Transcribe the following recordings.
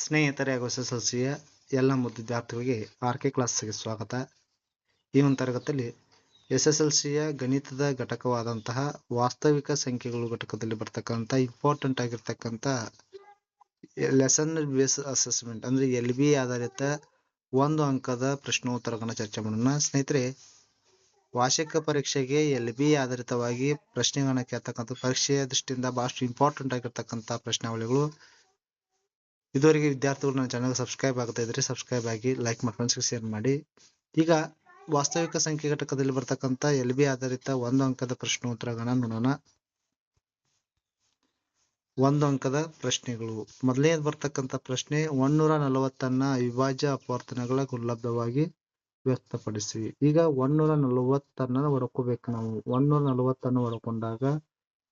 ಸ್ನೇಹಿತರೆ ಹಾಗೂ ಎಸ್ಎಸ್ಎಲ್ಸಿಯ ಎಲ್ಲ ವಿದ್ಯಾರ್ಥಿಗಳಿಗೆ ಆರ್.ಕೆ ಕ್ಲಾಸ್ಗೆ ಸ್ವಾಗತ. ಈ ಒಂದು ತರಗತಿಯಲ್ಲಿ ಎಸ್ಎಸ್ಎಲ್ಸಿಯ ಗಣಿತದ ಘಟಕವಾದಂತಹ ವಾಸ್ತವಿಕ ಸಂಖ್ಯೆಗಳು ಘಟಕದಲ್ಲಿ ಬರ್ತಕ್ಕಂಥ ಇಂಪಾರ್ಟೆಂಟ್ ಆಗಿರ್ತಕ್ಕಂಥ ಲೆಸನ್ ಬೇಸ್ ಅಸೆಸ್ಮೆಂಟ್ ಅಂದರೆ LB ಆಧಾರಿತ 1 ಅಂಕದ ಪ್ರಶ್ನೋತ್ತರಗಳನ್ನು ಚರ್ಚೆ ಮಾಡೋಣ. ಸ್ನೇಹಿತರೆ, ವಾರ್ಷಿಕ ಪರೀಕ್ಷೆಗೆ LB ಆಧಾರಿತವಾಗಿ ಪ್ರಶ್ನೆಗಳನ್ನ ಕೇಳ್ತಕ್ಕಂಥ ಪರೀಕ್ಷೆಯ ದೃಷ್ಟಿಯಿಂದ ಬಹಳಷ್ಟು ಇಂಪಾರ್ಟೆಂಟ್ ಆಗಿರ್ತಕ್ಕಂಥ ಪ್ರಶ್ನಾವಳಿಗಳು. ಇದುವರೆಗೆ ವಿದ್ಯಾರ್ಥಿಗಳು ನನ್ನ ಚಾನಲ್ ಸಬ್ಸ್ಕ್ರೈಬ್ ಆಗ್ತಾ ಇದ್ರೆ ಸಬ್ಸ್ಕ್ರೈಬ್ ಆಗಿ, ಲೈಕ್ ಮಾಡಿ, ಫ್ರೆಂಡ್ಸ್ಗೆ ಶೇರ್ ಮಾಡಿ. ಈಗ ವಾಸ್ತವಿಕ ಸಂಖ್ಯೆ ಘಟಕದಲ್ಲಿ ಬರ್ತಕ್ಕಂಥ LB ಆಧಾರಿತ 1 ಅಂಕದ ಪ್ರಶ್ನೋತ್ತರಗಳನ್ನ ನೋಡೋಣ. 1 ಅಂಕದ ಪ್ರಶ್ನೆಗಳು. ಮೊದಲನೇದು ಬರ್ತಕ್ಕಂಥ ಪ್ರಶ್ನೆ, 140 ಅವಿಭಾಜ್ಯ ಅಪವರ್ತನಗಳ ಗುಣಲಬ್ಧವಾಗಿ ವ್ಯಕ್ತಪಡಿಸಿ. ಈಗ 140 ಹೊಡ್ಕೋಬೇಕು ನಾವು. 140 ಹೊಡ್ಕೊಂಡಾಗ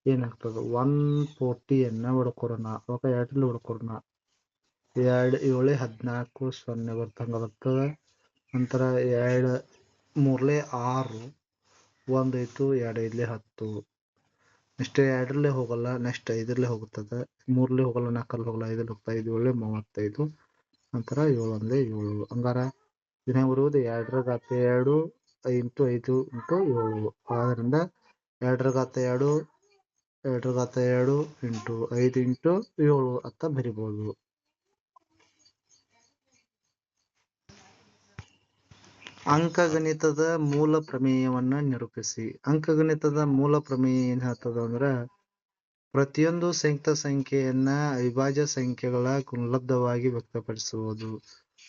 ಏನಾಗ್ತದೆ? 140 ಹೊಡ್ಕೊರೋಣ. ಅವಾಗ 2 ಹೊಡ್ಕೊರೋಣ. 2 7 14 0 ಬರ್ತಂಗ ಬರ್ತದೆ. ನಂತರ 2 3 6 1 ಐತು, 2 5 10. ನೆಕ್ಸ್ಟ್ 2 ಹೋಗಲ್ಲ, ನೆಕ್ಸ್ಟ್ 5 ಹೋಗುತ್ತದೆ. 3 ಹೋಗಲ್ಲ, 4 ಹೋಗಲ್ಲ, 5 ಹೋಗ್ತಾ, 5 7 35. ನಂತರ 7 1 7. ಹಂಗಾರ ದಿನ ಬರುವುದು 2 × 2 × 5 × 7. ಆದ್ದರಿಂದ 2 × 2 2 × 2 × 5 × 7 ಅಂತ ಬರಿಬಹುದು. ಅಂಕಗಣಿತದ ಮೂಲ ಪ್ರಮೇಯವನ್ನ ನಿರೂಪಿಸಿ. ಅಂಕಗಣಿತದ ಮೂಲ ಪ್ರಮೇಯ ಏನ್ ಹೇಳ್ತದ ಅಂದ್ರೆ, ಪ್ರತಿಯೊಂದು ಸಂಯುಕ್ತ ಸಂಖ್ಯೆಯನ್ನ ಅವಿಭಾಜ್ಯ ಸಂಖ್ಯೆಗಳ ಗುಣಲಬ್ಧವಾಗಿ ವ್ಯಕ್ತಪಡಿಸುವುದು.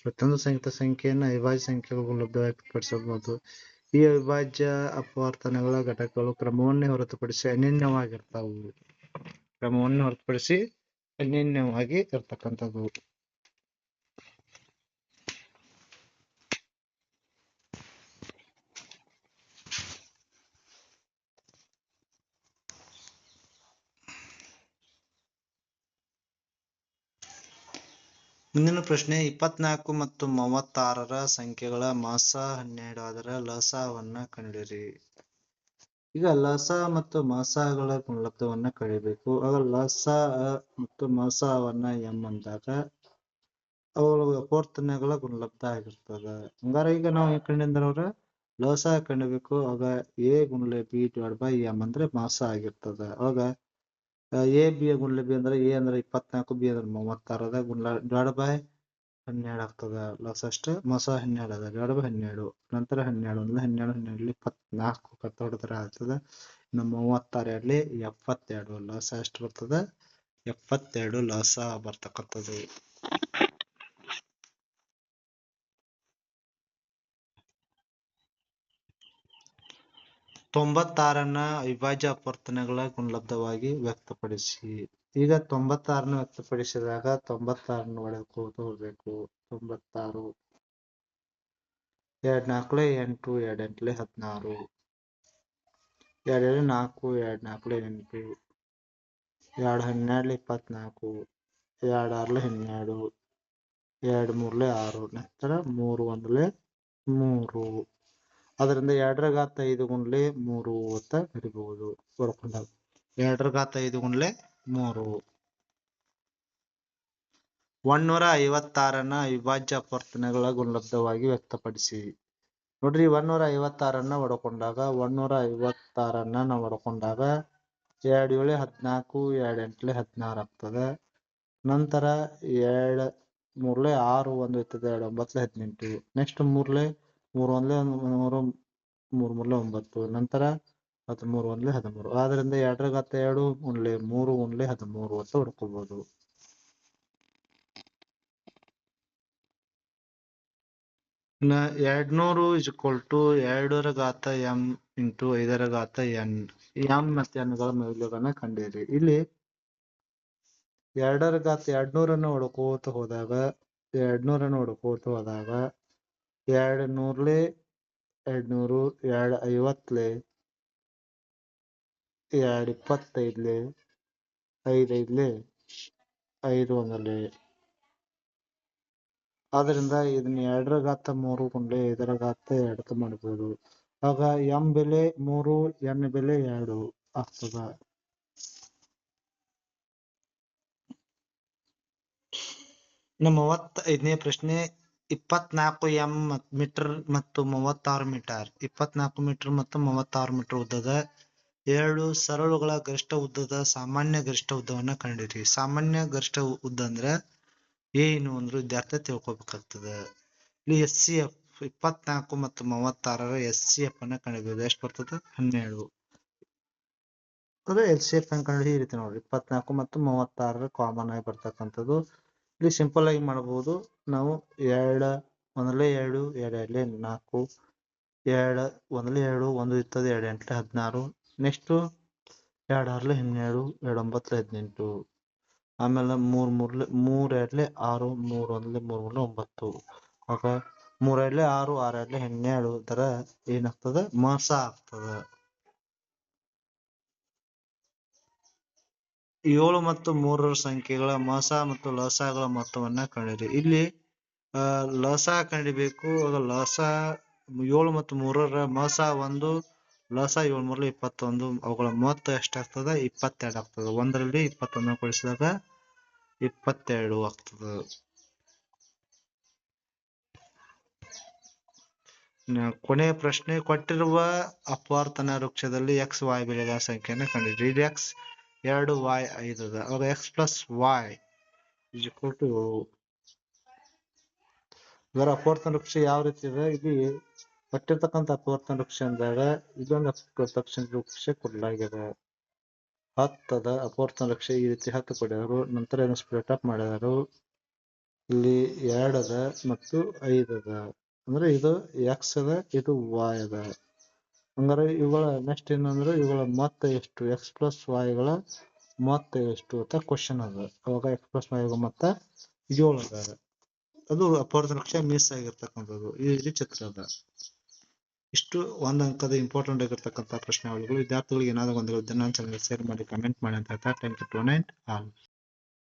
ಪ್ರತಿಯೊಂದು ಸಂಯುಕ್ತ ಸಂಖ್ಯೆಯನ್ನ ಅವಿಭಾಜ್ಯ ಸಂಖ್ಯೆಗಳ ಗುಣಲಬ್ಧವಾಗಿ ವ್ಯಕ್ತಪಡಿಸಬಹುದು. ಈ ಅವಿಭಾಜ್ಯ ಅಪವರ್ತನಗಳ ಘಟಕಗಳು ಕ್ರಮವನ್ನೇ ಹೊರತುಪಡಿಸಿ ಅನನ್ಯವಾಗಿರ್ತಾವು. ಕ್ರಮವನ್ನು ಹೊರತುಪಡಿಸಿ ಅನನ್ಯವಾಗಿ ಇರ್ತಕ್ಕಂಥದ್ದು. ಮುಂದಿನ ಪ್ರಶ್ನೆ, 24 ಮತ್ತು 36 ಸಂಖ್ಯೆಗಳ ಮಾಸ 12 ಅದರ ಲಸವನ್ನ ಕಂಡಿರಿ. ಈಗ ಲಸ ಮತ್ತು ಮಾಸಗಳ ಗುಣಲಬ್ಧವನ್ನ ಕಳಿಬೇಕು. ಆಗ ಲಸ ಮತ್ತು ಮಾಸವನ್ನ m ಅಂದಾಗ ಅವುಗಳ ಅಪವರ್ತನಗಳ ಗುಣಲಬ್ಧ ಆಗಿರ್ತದ. ಹಂಗಾರ ಈಗ ನಾವು ಕಂಡಿಂದ್ರ ಲಸ ಕಂಡಿಬೇಕು. ಆಗ a × b / m ಅಂದ್ರೆ ಮಾಸ ಆಗಿರ್ತದ. ಆಗ a b ಗುಣಲೆ b ಅಂದ್ರೆ a ಅಂದ್ರೆ 24, b ಅಂದ್ರೆ 36 12 ಆಗ್ತದ. ಲಸ ಅಷ್ಟ, ಮಾಸ 12 ಅದ, /12. ನಂತರ 12 12 24 ಕತ್ತ ಹೊಡೆದ್ರೆ ಆಗ್ತದ. ಇನ್ನು 36 72. ಲಸ ಎಷ್ಟು ಬರ್ತದ? 72 ಲಸ ಬರ್ತಕ್ಕಂಥದ್ದು. ತೊಂಬತ್ತಾರನ್ನ ಅವಿಭಾಜ್ಯ ಅಪವರ್ತನಗಳ ಗುಣಲಬ್ಧವಾಗಿ ವ್ಯಕ್ತಪಡಿಸಿ. ಈಗ 96 ವ್ಯಕ್ತಪಡಿಸಿದಾಗ 96 ಹೊಡೆದುಕೋತ ಹೋಗ್ಬೇಕು. 96 2 4 8 2 8 16 2 4 2 4 8 2 12 24 2 6 12 2 3 6 ನಂತರ 3 1 3. ಅದರಿಂದ 2 × 5 × 3 ಅಂತ ಬರಿಬಹುದು. ಹೊಡ್ಕೊಂಡಾಗ 2 × 5 × 3. 156 ಅವಿಭಾಜ್ಯ ಅಪವರ್ತನಗಳ ಗುಣಲಬ್ಧವಾಗಿ ವ್ಯಕ್ತಪಡಿಸಿ. ನೋಡ್ರಿ, 156 ಹೊಡ್ಕೊಂಡಾಗ 156 ನಾವು ಹೊಡ್ಕೊಂಡಾಗ 2 7 14 2 8 16 ಆಗ್ತದೆ. ನಂತರ 2 3 6 1 ಇರ್ತದೆ, 2 9 18. ನೆಕ್ಸ್ಟ್ 3 1 3 3 9. ನಂತರ 13 1 13. ಆದ್ರಿಂದ 2 × 2 × 3 × 13 ಅಂತ ಹೊಡ್ಕೋಬಹುದು. ಇನ್ನ 200 = 2 ಘಾತ m × 5 ಘಾತ n. m ಮತ್ತು n ಗಳ ಮೌಲ್ಯಗಳನ್ನ ಕಂಡಿರಿ. ಇಲ್ಲಿ 2 ಘಾತ 200 ಹೊಡ್ಕೋತ ಹೋದಾಗ 200 ಹೊಡ್ಕೋತ ಹೋದಾಗ 2 100 200 2 50 2 25 5 5 5 1. ಆದ್ರಿಂದ ಇದನ್ನ 2 ಘಾತ 3 × 5 ಘಾತ 2 ಮಾಡಬಹುದು. ಆಗ m ಬೆಲೆ 3, n ಬೆಲೆ 2 ಆಗ್ತದ. ಇನ್ನು 35ನೇ ಪ್ರಶ್ನೆ 24 ಎಂ ಮೀಟರ್ ಮತ್ತು 36 ಮೀಟರ್ 24 ಮೀಟರ್ ಮತ್ತು 36 ಮೀಟರ್ ಉದ್ದದ ಎರಡು ಸರಳುಗಳ ಗರಿಷ್ಠ ಉದ್ದದ ಸಾಮಾನ್ಯ ಗರಿಷ್ಠ ಉದ್ದವನ್ನ ಕಂಡಿರಿ. ಸಾಮಾನ್ಯ ಗರಿಷ್ಠ ಉದ್ದ ಅಂದ್ರ ಏನು ಅಂದ್ರೆ ವಿದ್ಯಾರ್ಥಿ ತಿಳ್ಕೊಬೇಕಾಗ್ತದೆ. ಇಲ್ಲಿ SCF 24 ಮತ್ತು 36ರ SCF ಅನ್ನ ಕಂಡುಹಿಡಿಯೋದು. ಎಷ್ಟು ಬರ್ತದೆ? 12. ಅದು LCF ಅನ್ನ ಕಂಡು ಈ ರೀತಿ ನೋಡ್ರಿ, 24 ಮತ್ತು 36ರ ಕಾಮನ್ ಆಗಿ ಬರ್ತಕ್ಕಂಥದ್ದು. ಇಲ್ಲಿ ಸಿಂಪಲ್ ಆಗಿ ಮಾಡಬಹುದು ನಾವು. ಒಂದಲೇ 2 ಎರಡೇ 4 ಒಂದಲೇ 2 ಒಂದು ಇರ್ತದೆ 2 ಎಂಟ್ಲೆ 16. ನೆಕ್ಸ್ಟ್ 2 6 12 2 9 18. ಆಮೇಲೆ 3 ಎರಡ್ಲೆ 6 3 ಒಂದಲೇ 3 3 9. ಆಗ 3 ಎರಡ್ಲೆ 6 6 ಎರಡ್ಲೆ 12 ತರ ಏನಾಗ್ತದೆ? ಮಾಸ ಆಗ್ತದೆ. 7 ಮತ್ತು 3ರ ಸಂಖ್ಯೆಗಳ ಮಾಸ ಮತ್ತು ಲಸಾಗಳ ಮೊತ್ತವನ್ನ ಕಂಡಿರಿ. ಇಲ್ಲಿ ಲಸ ಕಂಡಿಬೇಕು. ಲಸ 7 ಮತ್ತು 3ರ ಮಾಸ 1, ಲಸ 7 3 21. ಅವುಗಳ ಮೊತ್ತ ಎಷ್ಟಾಗ್ತದೆ? 22 ಆಗ್ತದೆ. 1ರಲ್ಲಿ 21 ಕೊಡಿಸಿದಾಗ 22 ಆಗ್ತದೆ. ಕೊನೆಯ ಪ್ರಶ್ನೆ, ಕೊಟ್ಟಿರುವ ಅಪವರ್ತನ ವೃಕ್ಷದಲ್ಲಿ x y ಬೆಲೆಗಳ ಸಂಖ್ಯೆಯನ್ನು ಕಂಡಿರಿ. ಇಲ್ಲಿ x 2 y 5 ಅದ. ಅವಾಗ x plus y is equal to ಇದರ ಅಪವರ್ತನ ವೃಕ್ಷ ಯಾವ ರೀತಿ ಇದೆ? ಇಲ್ಲಿ ಕೊಟ್ಟಿರ್ತಕ್ಕಂಥ ಅಪವರ್ತನ ವೃಕ್ಷ ಅಂದಾಗ ಇದೊಂದು ಅಪವರ್ತನ ವೃಕ್ಷ ಕೊಡಲಾಗಿದೆ. 10 ಅದ. ಅಪವರ್ತನ ವೃಕ್ಷ ಈ ರೀತಿ 10 ಕೊಡ್ಯಾರು. ನಂತರ ಏನು ಸ್ಪ್ಲಿಟ್ ಅಪ್ ಮಾಡ್ಯಾರು. ಇಲ್ಲಿ 2 ಅದ ಮತ್ತು 5 ಅದ. ಅಂದ್ರೆ ಇದು x ಅದ, ಇದು y ಅದ. ಹಂಗಾರೆ ಇವುಗಳ ನೆಕ್ಸ್ಟ್ ಏನಂದ್ರೆ ಇವುಗಳ ಮೊತ್ತ ಎಷ್ಟು? x ಪ್ಲಸ್ y ಗಳ ಮೊತ್ತ ಎಷ್ಟು ಅಂತ ಕ್ವಶನ್ ಅದ. ಅವಾಗ x ಪ್ಲಸ್ y ಗಳ ಮೊತ್ತ 7 ಅದ. ಅದು ಅಪವರ್ತನ ವೃಕ್ಷ ಮಿಸ್ ಆಗಿರ್ತಕ್ಕಂಥದ್ದು. ಈ ರೀತಿ ಚಿತ್ರ ಅದ. ಇಷ್ಟು ಒಂದು ಅಂಕದ ಇಂಪಾರ್ಟೆಂಟ್ ಆಗಿರ್ತಕ್ಕಂಥ ಪ್ರಶ್ನಾವಳಿಗಳು. ವಿದ್ಯಾರ್ಥಿಗಳಿಗೆ ಏನಾದ್ರು ಗೊಂದಲ ಇದ್ದರೆ ನನ್ನ ಚಾನಲ್ ಶೇರ್ ಮಾಡಿ, ಕಮೆಂಟ್ ಮಾಡಿ ಅಂತ ಹೇಳ್ತಾ ಥ್ಯಾಂಕ್ ಯು ಟು ಆಲ್.